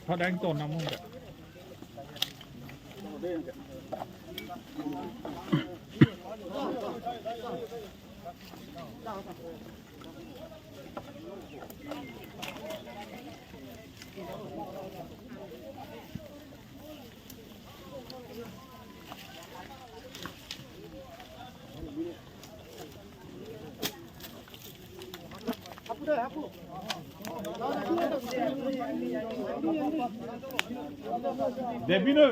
Họ đánh tổn lắm không ạ? Devine.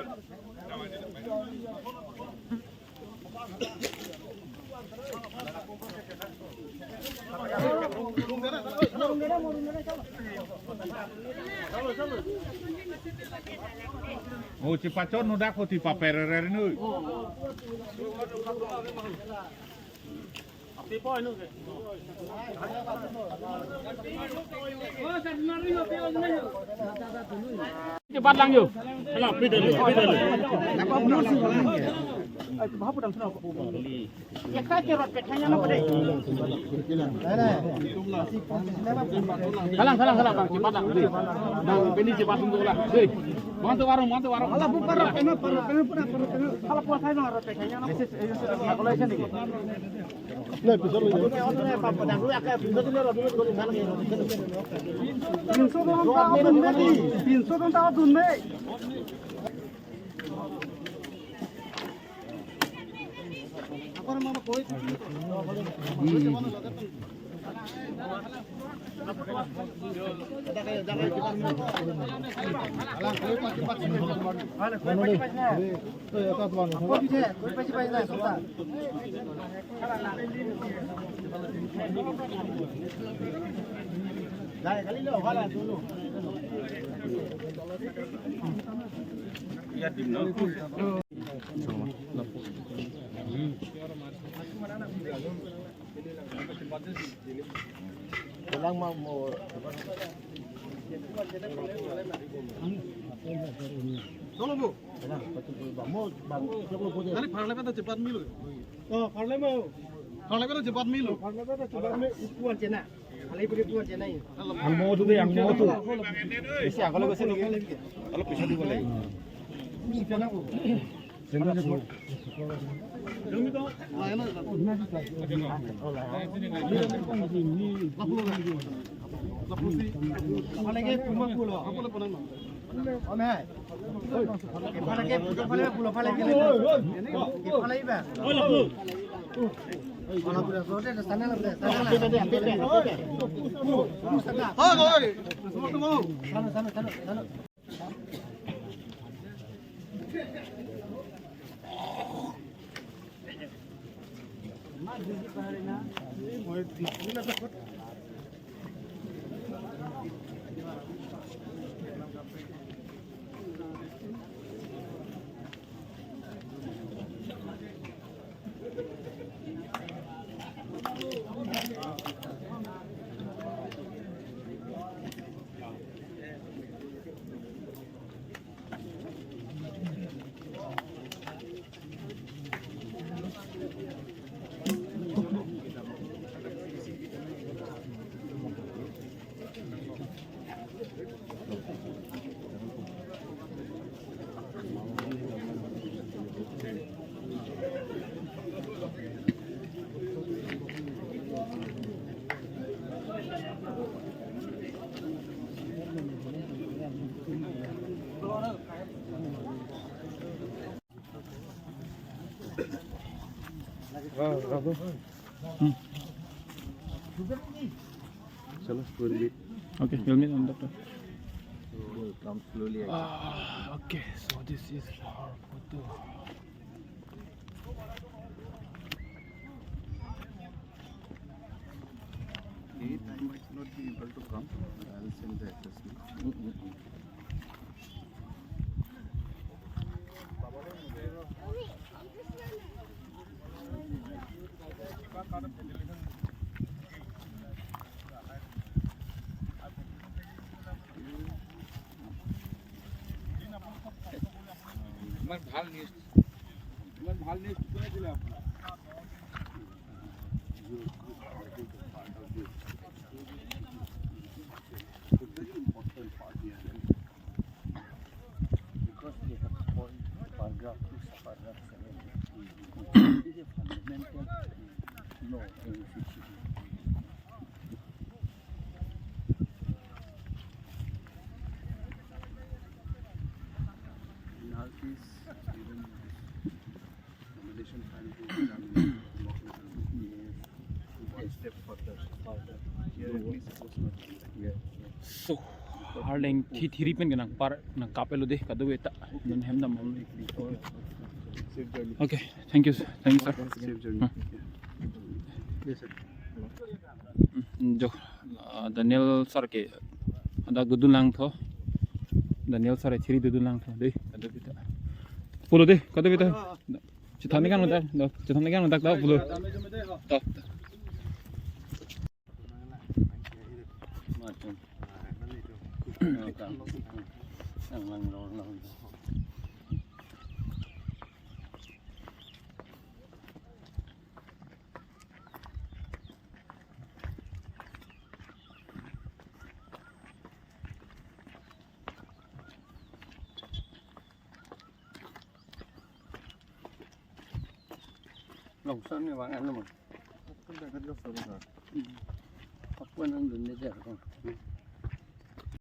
Oh, cipacon udah kok di paperer ini. Cepat lang yuk. Alah, pidal. Ya kaki rot petanya apa deh? Salang bang, cepat lang. Nah, ini cepat untuk lah. Mantu warung. Alah bukan rot, pernah. Kalau puasa itu rot petanya apa? Kalau ini nih. Nah, bisa lu. Ini apa dah? Lu akan bisa dulu rot dulu kalau sana nih. 300 don tahu tuh nih. Apa nama koi? Pulang mau Solo bu. Nanti parle pada cepat milu. Oh, parle pada cepat milu. Parle pada cepat milu ukuan cina. Alai beri ukuan cina ini. Ang mau tu yang mau tu. Bisa kalau bisa ni. Kalau bisa tu boleh. Ni cina bu. Cina tu. Demi tu. Mana? Apalagi cuma pulau. Apa le pernah? Omeh. Apalagi pulau apalagi le. Apalagi ba? Kalau pulau rote ke sana lah. Sana. Oi. Semua tu mau. Sana. चलो we'll meet. Okay, we'll meet on doctor. We'll come slowly. Okay, so this is our photo. I might not be able to come. I'll send the address. ভাল news ইমান ভাল news কোনে দিলে আপোনাক Because they have spoiled paragraph 6, paragraph 7. It is a fundamental law in fiction. Now this even accommodation plan is done one step further. Here at least it was not here. So, harleng thi pen ganang par nang kapelo de kadaweta nun hem nam. Safe journey. Okay, thank you sir. Safe journey. Yes, sir. Jo Daniel sir ke ada dudun lang tho Daniel sir thiri dudun lang tho de kadaweta pulo de kadaweta chithane kan udak no chithane kan udak da pulo to Macam. Longsan ni bang anu mah. Apa nak dulu? Apa nak dulu ni dia?